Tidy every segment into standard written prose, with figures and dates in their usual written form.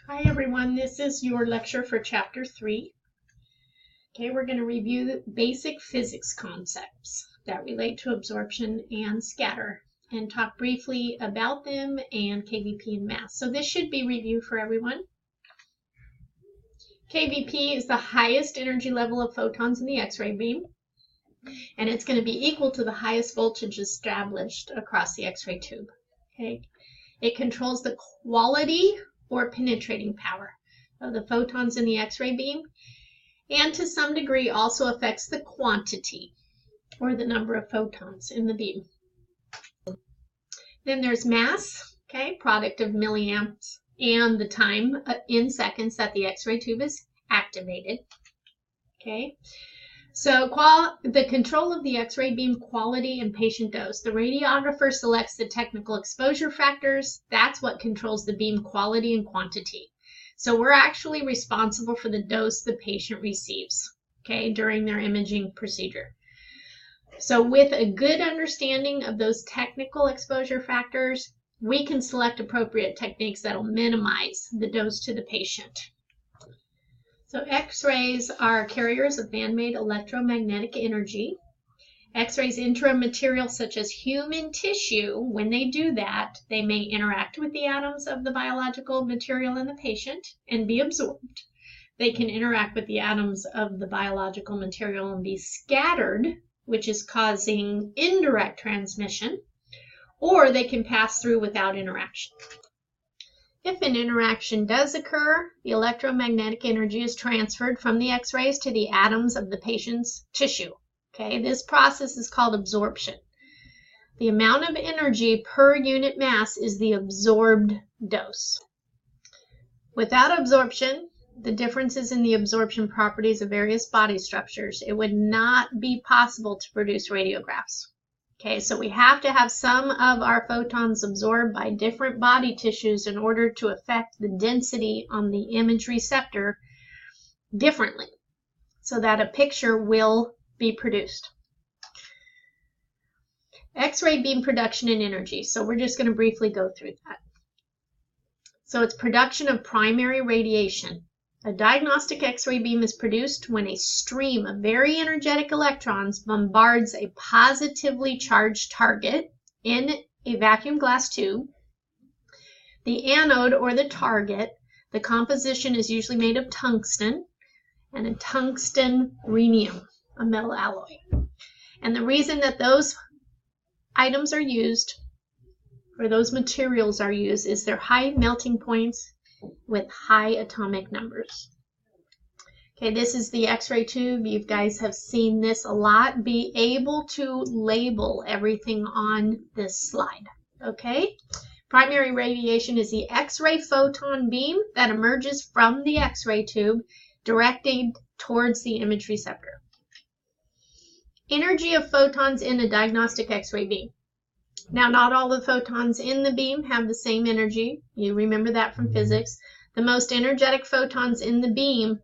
Hi everyone, this is your lecture for Chapter 3. Okay, we're going to review the basic physics concepts that relate to absorption and scatter and talk briefly about them and KVP and mass. So this should be review for everyone. KVP is the highest energy level of photons in the X-ray beam, and it's going to be equal to the highest voltage established across the X-ray tube. Okay, it controls the quality or penetrating power of the photons in the X-ray beam, and to some degree also affects the quantity or the number of photons in the beam. Then there's mass, okay, product of milliamps and the time in seconds that the X-ray tube is activated. Okay, so the control of the X-ray beam quality and patient dose. The radiographer selects the technical exposure factors. That's what controls the beam quality and quantity. So we're actually responsible for the dose the patient receives, okay, during their imaging procedure. So with a good understanding of those technical exposure factors, we can select appropriate techniques that'll minimize the dose to the patient. So X-rays are carriers of man-made electromagnetic energy. X-rays enter a material such as human tissue. When they do that, they may interact with the atoms of the biological material in the patient and be absorbed. They can interact with the atoms of the biological material and be scattered, which is causing indirect transmission, or they can pass through without interaction. If an interaction does occur, the electromagnetic energy is transferred from the X-rays to the atoms of the patient's tissue. Okay, this process is called absorption. The amount of energy per unit mass is the absorbed dose. Without absorption, the differences in the absorption properties of various body structures, it would not be possible to produce radiographs. Okay, so we have to have some of our photons absorbed by different body tissues in order to affect the density on the image receptor differently so that a picture will be produced. X-ray beam production and energy. So we're just going to briefly go through that. So it's production of primary radiation. A diagnostic X-ray beam is produced when a stream of very energetic electrons bombards a positively charged target in a vacuum glass tube. The anode or the target, the composition is usually made of tungsten and a tungsten rhenium, a metal alloy. And the reason that those items are used, or those materials are used, is they're high melting points with high atomic numbers. Okay, this is the X-ray tube. You guys have seen this a lot. Be able to label everything on this slide. Okay, primary radiation is the X-ray photon beam that emerges from the X-ray tube directed towards the image receptor. Energy of photons in a diagnostic X-ray beam. Now, not all the photons in the beam have the same energy. You remember that from physics. The most energetic photons in the beam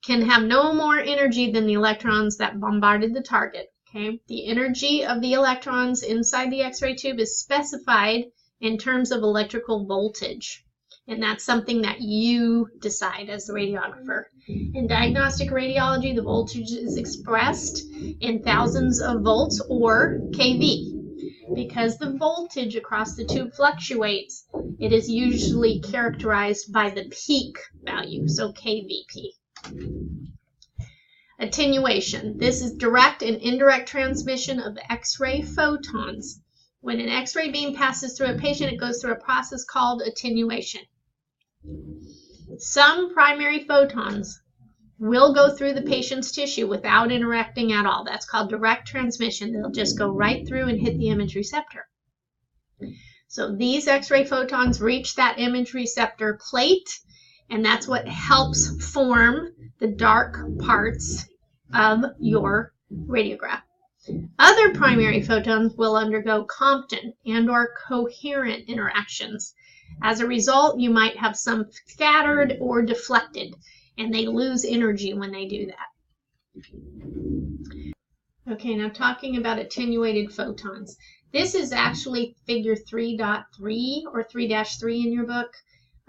can have no more energy than the electrons that bombarded the target. Okay? The energy of the electrons inside the X-ray tube is specified in terms of electrical voltage. And that's something that you decide as the radiographer. In diagnostic radiology, the voltage is expressed in thousands of volts or kV. Because the voltage across the tube fluctuates, it is usually characterized by the peak value, so kVp. Attenuation. This is direct and indirect transmission of X-ray photons. When an X-ray beam passes through a patient, it goes through a process called attenuation. Some primary photons will go through the patient's tissue without interacting at all. That's called direct transmission. They'll just go right through and hit the image receptor. So these X-ray photons reach that image receptor plate, and that's what helps form the dark parts of your radiograph. Other primary photons will undergo Compton and/or coherent interactions. As a result, you might have some scattered or deflected, and they lose energy when they do that. Okay, now talking about attenuated photons. This is actually figure 3.3 or 3-3 in your book.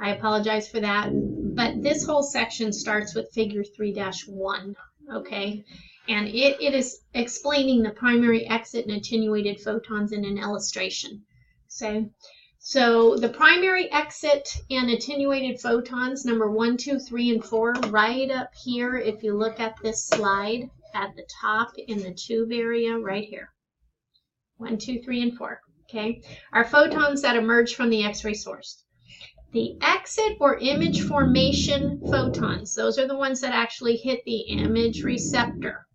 I apologize for that, but this whole section starts with figure 3-1, okay? And it is explaining the primary exit and attenuated photons in an illustration. So the primary exit and attenuated photons, number 1, 2, 3, and 4, right up here, if you look at this slide at the top in the tube area, right here. 1, 2, 3, and 4, okay, are photons that emerge from the X-ray source. The exit or image formation photons, those are the ones that actually hit the image receptor.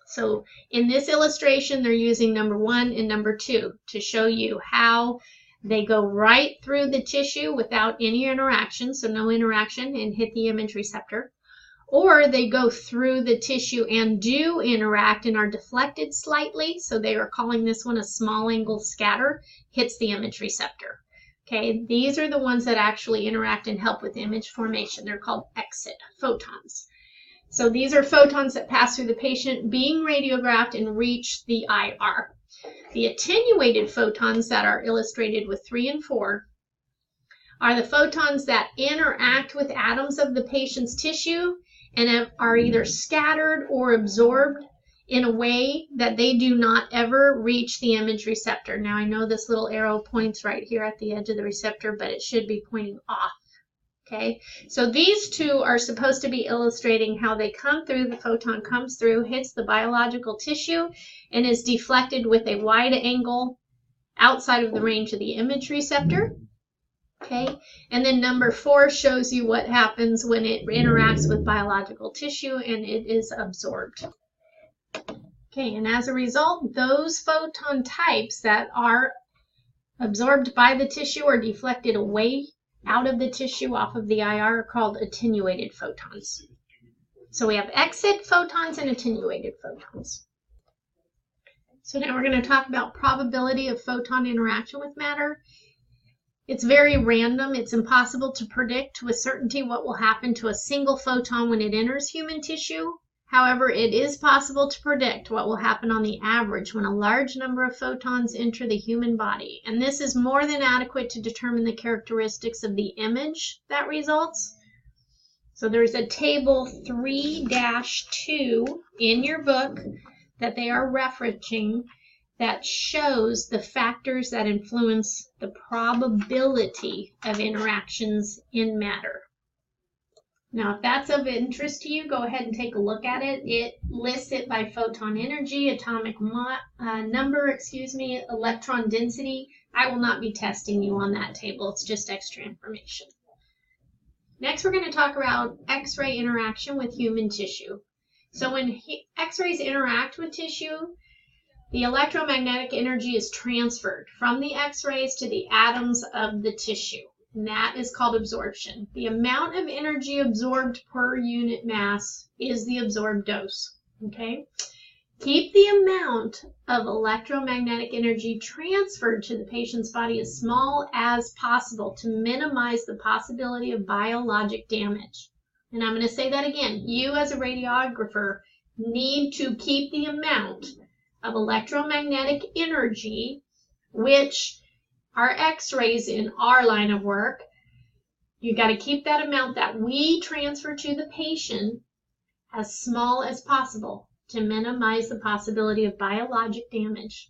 So in this illustration, they're using number 1 and number 2 to show you how they go right through the tissue without any interaction, so no interaction, and hit the image receptor. Or they go through the tissue and do interact and are deflected slightly, so they are calling this one a small angle scatter, hits the image receptor. Okay, these are the ones that actually interact and help with image formation. They're called exit photons. So these are photons that pass through the patient being radiographed and reach the IR. The attenuated photons that are illustrated with 3 and 4 are the photons that interact with atoms of the patient's tissue and are either scattered or absorbed in a way that they do not ever reach the image receptor. Now I know this little arrow points right here at the edge of the receptor, but it should be pointing off. Okay, so these two are supposed to be illustrating how they come through. The photon comes through, hits the biological tissue, and is deflected with a wide angle outside of the range of the image receptor. Okay, and then number 4 shows you what happens when it interacts with biological tissue and it is absorbed. Okay, and as a result, those photon types that are absorbed by the tissue or deflected away out of the tissue off of the IR are called attenuated photons. So we have exit photons and attenuated photons. So now we're going to talk about probability of photon interaction with matter. It's very random. It's impossible to predict with certainty what will happen to a single photon when it enters human tissue. However, it is possible to predict what will happen on the average when a large number of photons enter the human body. And this is more than adequate to determine the characteristics of the image that results. So there's a table 3-2 in your book that they are referencing that shows the factors that influence the probability of interactions in matter. Now, if that's of interest to you, go ahead and take a look at it. It lists it by photon energy, atomic number, electron density. I will not be testing you on that table. It's just extra information. Next, we're going to talk about X-ray interaction with human tissue. So when X-rays interact with tissue, the electromagnetic energy is transferred from the X-rays to the atoms of the tissue. And that is called absorption. The amount of energy absorbed per unit mass is the absorbed dose. Okay? Keep the amount of electromagnetic energy transferred to the patient's body as small as possible to minimize the possibility of biologic damage. And I'm going to say that again. You as a radiographer need to keep the amount of electromagnetic energy, which our X-rays in our line of work, you got to keep that amount that we transfer to the patient as small as possible to minimize the possibility of biologic damage.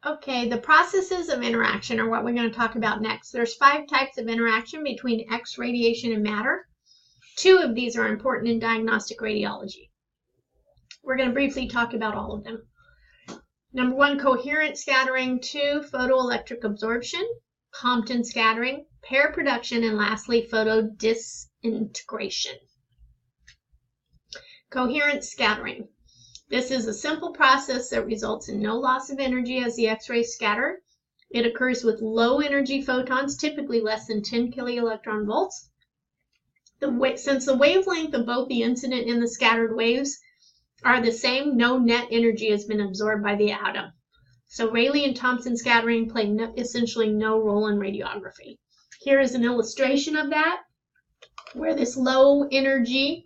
Okay, the processes of interaction are what we're going to talk about next. There's 5 types of interaction between X radiation and matter. 2 of these are important in diagnostic radiology. We're going to briefly talk about all of them. Number 1, coherent scattering. 2, photoelectric absorption. Compton scattering. Pair production. And lastly, photodisintegration. Coherent scattering. This is a simple process that results in no loss of energy as the X-rays scatter. It occurs with low energy photons, typically less than 10 kiloelectron volts. Since the wavelength of both the incident and the scattered waves are the same, no net energy has been absorbed by the atom. So Rayleigh and Thompson scattering play essentially no role in radiography. Here is an illustration of that, where this low energy,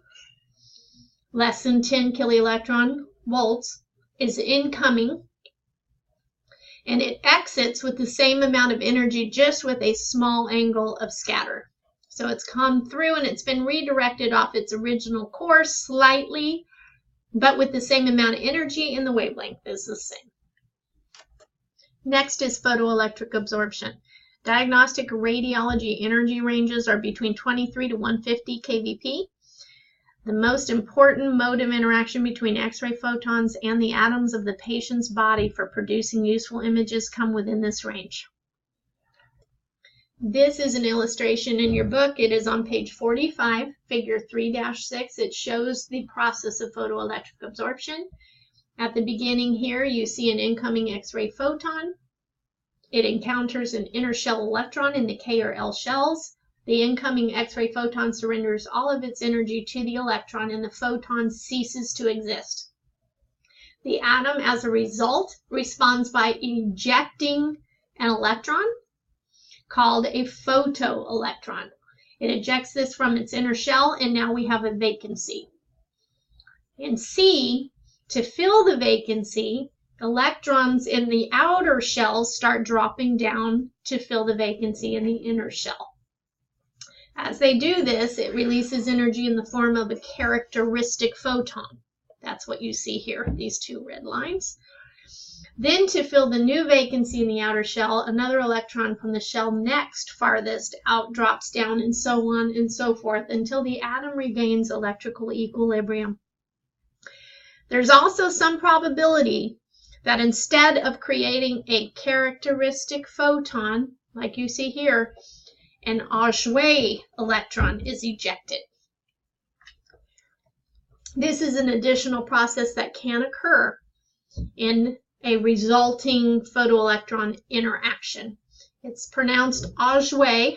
less than 10 kiloelectron volts, is incoming. and it exits with the same amount of energy, just with a small angle of scatter. So it's come through and it's been redirected off its original course slightly, but with the same amount of energy, and the wavelength is the same. Next is photoelectric absorption. Diagnostic radiology energy ranges are between 23 to 150 kVp. The most important mode of interaction between X-ray photons and the atoms of the patient's body for producing useful images come within this range. This is an illustration in your book. It is on page 45, figure 3-6. It shows the process of photoelectric absorption. At the beginning here, you see an incoming X-ray photon. It encounters an inner shell electron in the K or L shells. The incoming X-ray photon surrenders all of its energy to the electron, and the photon ceases to exist. The atom, as a result, responds by ejecting an electron called a photoelectron. It ejects this from its inner shell, and now we have a vacancy. And C, to fill the vacancy, electrons in the outer shell start dropping down to fill the vacancy in the inner shell. As they do this, it releases energy in the form of a characteristic photon. That's what you see here, these two red lines. Then, to fill the new vacancy in the outer shell, another electron from the shell next farthest out drops down, and so on and so forth until the atom regains electrical equilibrium. There's also some probability that instead of creating a characteristic photon, like you see here, an Auger electron is ejected. This is an additional process that can occur in a resulting photoelectron interaction. It's pronounced Auger,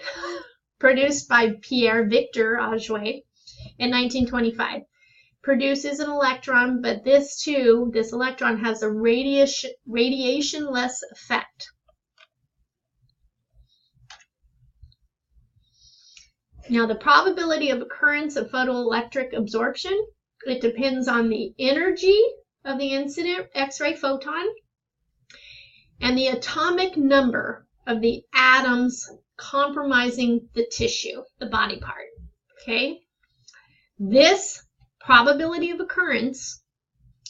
produced by Pierre Victor Auger in 1925. Produces an electron, but this electron has a radiation-less effect. Now, the probability of occurrence of photoelectric absorption, it depends on the energy of the incident X-ray photon and the atomic number of the atoms comprising the tissue, the body part. Okay? This probability of occurrence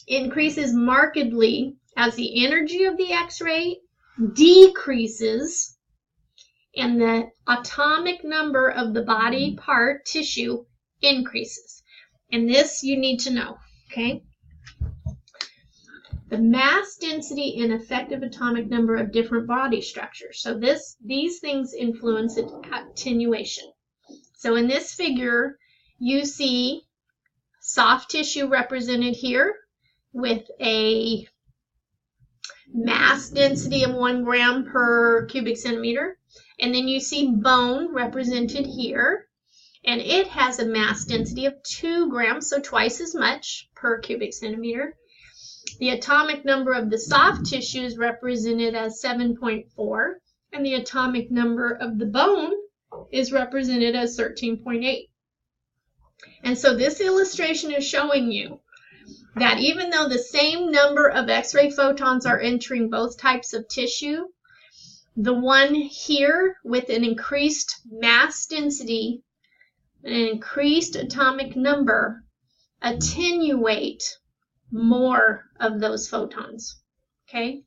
increases markedly as the energy of the X-ray decreases and the atomic number of the body part tissue increases. And this you need to know, okay? The mass density and effective atomic number of different body structures. So these things influence attenuation. So in this figure, you see soft tissue represented here with a mass density of 1 gram per cubic centimeter. And then you see bone represented here, and it has a mass density of 2 grams, so twice as much per cubic centimeter. The atomic number of the soft tissue is represented as 7.4, and the atomic number of the bone is represented as 13.8. And so this illustration is showing you that even though the same number of X-ray photons are entering both types of tissue, the one here with an increased mass density, an increased atomic number, attenuate more of those photons. Okay?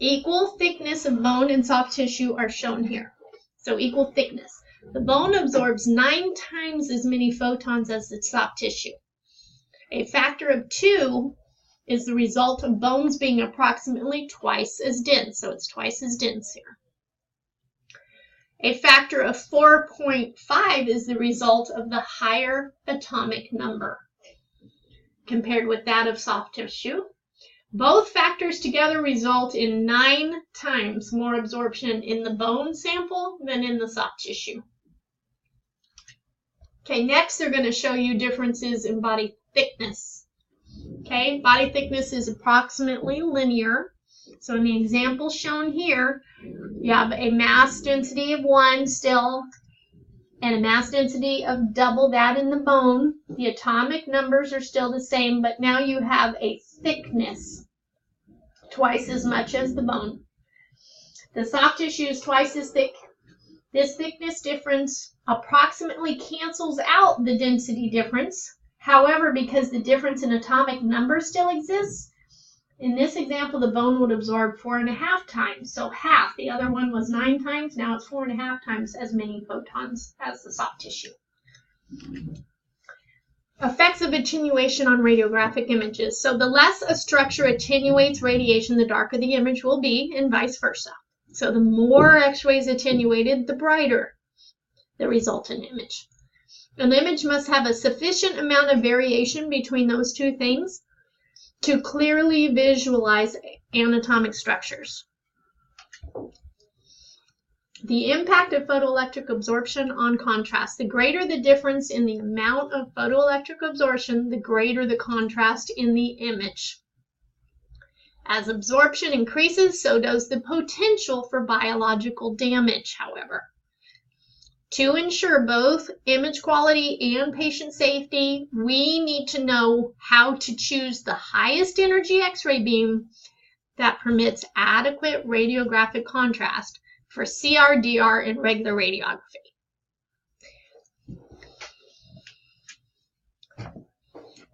Equal thickness of bone and soft tissue are shown here. So equal thickness. The bone absorbs 9 times as many photons as the soft tissue. A factor of 2 is the result of bones being approximately twice as dense. So it's twice as dense here. A factor of 4.5 is the result of the higher atomic number compared with that of soft tissue. Both factors together result in 9 times more absorption in the bone sample than in the soft tissue. Okay, next they're going to show you differences in body thickness. Okay, body thickness is approximately linear. So in the example shown here, you have a mass density of 1 still, and a mass density of double that in the bone. The atomic numbers are still the same, but now you have a thickness twice as much as the bone. The soft tissue is twice as thick. This thickness difference approximately cancels out the density difference. However, because the difference in atomic number still exists, in this example, the bone would absorb 4.5 times, so half. The other one was 9 times, now it's 4.5 times as many photons as the soft tissue. Effects of attenuation on radiographic images. So the less a structure attenuates radiation, the darker the image will be, and vice versa. So the more X-ray is attenuated, the brighter the resultant image. An image must have a sufficient amount of variation between those two things to clearly visualize anatomic structures. The impact of photoelectric absorption on contrast. The greater the difference in the amount of photoelectric absorption, the greater the contrast in the image. As absorption increases, so does the potential for biological damage, however. To ensure both image quality and patient safety, we need to know how to choose the highest energy X-ray beam that permits adequate radiographic contrast for CR, DR, and regular radiography.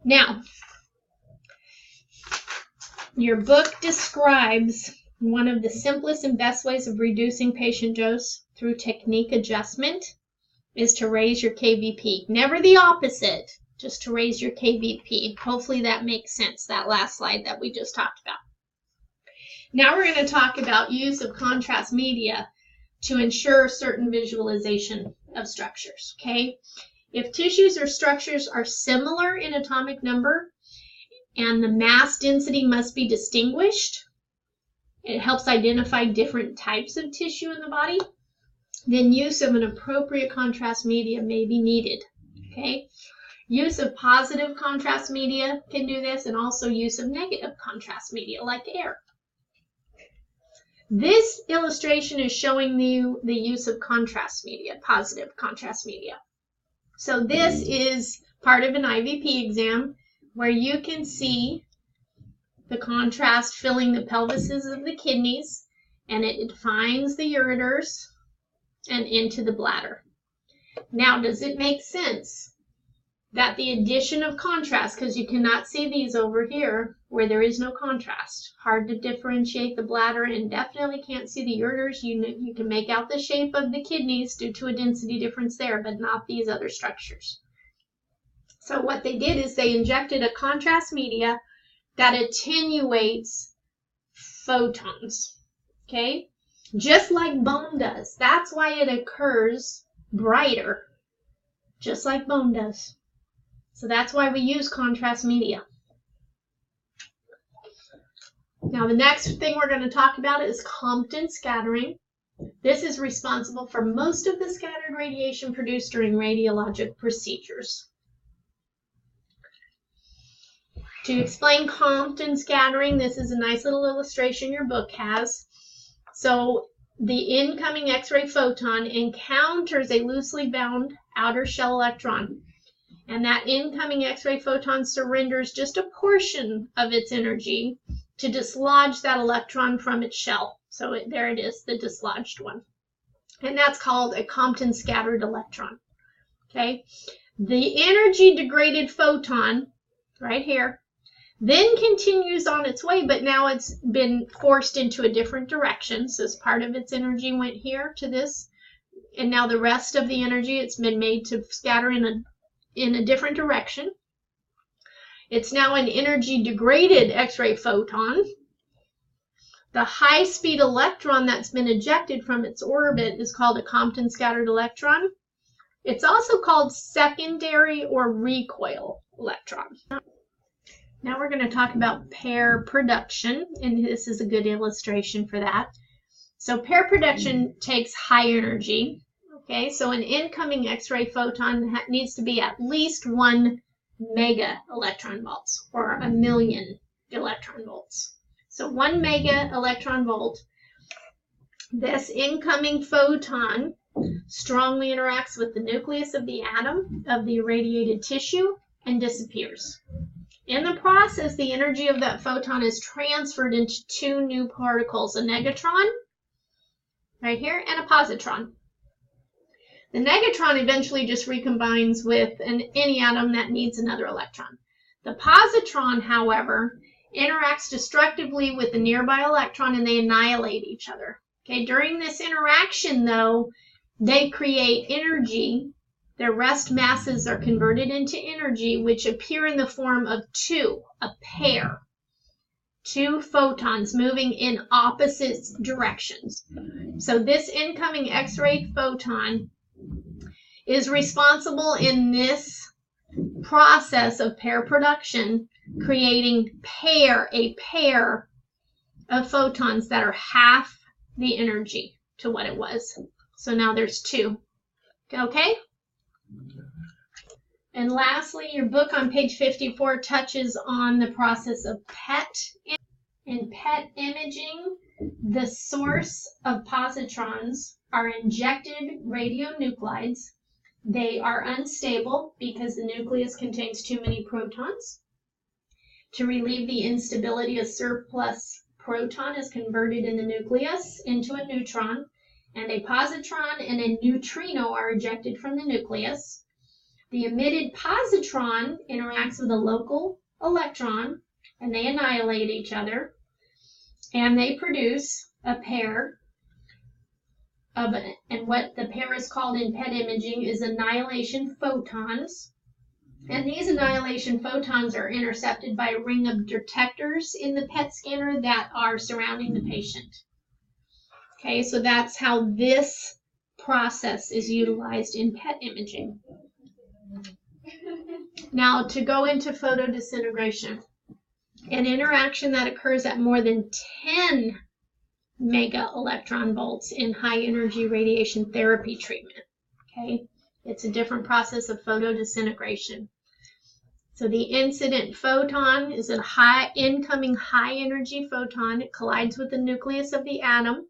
Now, your book describes one of the simplest and best ways of reducing patient dose through technique adjustment is to raise your KVP. Never the opposite, just to raise your KVP. Hopefully that makes sense, that last slide that we just talked about. Now we're going to talk about use of contrast media to ensure certain visualization of structures, okay? If tissues or structures are similar in atomic number and the mass density must be distinguished, it helps identify different types of tissue in the body, then use of an appropriate contrast media may be needed, okay? Use of positive contrast media can do this, and also use of negative contrast media like air. This illustration is showing you the use of contrast media, positive contrast media. So this is part of an IVP exam where you can see the contrast filling the pelvises of the kidneys, and it defines the ureters and into the bladder. Now, does it make sense that the addition of contrast, because you cannot see these over here where there is no contrast, hard to differentiate the bladder, and definitely can't see the ureters. You can make out the shape of the kidneys due to a density difference there, but not these other structures. So what they did is they injected a contrast media that attenuates photons, okay? Just like bone does. That's why it occurs brighter, just like bone does. So that's why we use contrast media. Now the next thing we're going to talk about is Compton scattering. This is responsible for most of the scattered radiation produced during radiologic procedures. To explain Compton scattering, this is a nice little illustration your book has. So the incoming X-ray photon encounters a loosely bound outer shell electron, and that incoming X-ray photon surrenders just a portion of its energy to dislodge that electron from its shell. So there it is, the dislodged one. And that's called a Compton scattered electron. Okay? The energy degraded photon, right here, then continues on its way, but now it's been forced into a different direction. So as part of its energy went here to this, and now the rest of the energy, it's been made to scatter in a different direction. It's now an energy degraded X-ray photon. The high-speed electron that's been ejected from its orbit is called a Compton scattered electron. It's also called secondary or recoil electron. Now we're going to talk about pair production, and this is a good illustration for that. So pair production takes high energy. Okay, so an incoming X-ray photon needs to be at least 1 mega electron volts, or 1,000,000 electron volts. So 1 mega electron volt. This incoming photon strongly interacts with the nucleus of the atom of the irradiated tissue and disappears. In the process, the energy of that photon is transferred into 2 new particles, a negatron right here, and a positron. The negatron eventually just recombines with any atom that needs another electron. The positron, however, interacts destructively with the nearby electron and they annihilate each other. Okay, during this interaction, though, they create energy. Their rest masses are converted into energy, which appear in the form of a pair. Two photons moving in opposite directions. So this incoming X-ray photon is responsible in this process of pair production, creating a pair of photons that are half the energy to what it was. So now there's two. Okay? And lastly, your book on page 54 touches on the process of PET. In PET imaging, the source of positrons are injected radionuclides. They are unstable because the nucleus contains too many protons. To relieve the instability, a surplus proton is converted in the nucleus into a neutron, and a positron and a neutrino are ejected from the nucleus. The emitted positron interacts with a local electron, and they annihilate each other, and they produce a pair of, and what the pair is called in PET imaging is annihilation photons. And these annihilation photons are intercepted by a ring of detectors in the PET scanner that are surrounding the patient. Okay, so that's how this process is utilized in PET imaging. Now, to go into photodisintegration, an interaction that occurs at more than 10 mega electron volts in high energy radiation therapy treatment. Okay, it's a different process of photodisintegration. So the incident photon is a incoming high energy photon. It collides with the nucleus of the atom.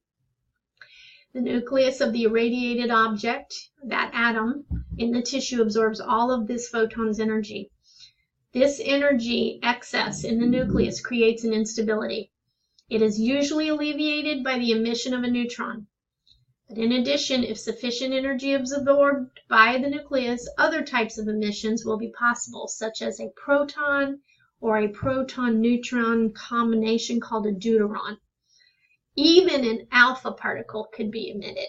The nucleus of the irradiated object, that atom, in the tissue absorbs all of this photon's energy. This energy excess in the nucleus creates an instability. It is usually alleviated by the emission of a neutron. But in addition, if sufficient energy is absorbed by the nucleus, other types of emissions will be possible, such as a proton or a proton-neutron combination called a deuteron. Even an alpha particle could be emitted.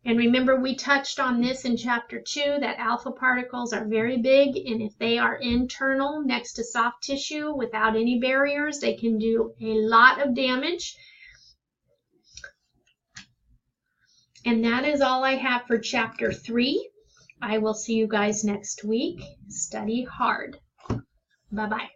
And remember, we touched on this in chapter 2, that alpha particles are very big, and if they are internal next to soft tissue without any barriers, they can do a lot of damage. And that is all I have for chapter 3. I will see you guys next week. Study hard. Bye-bye.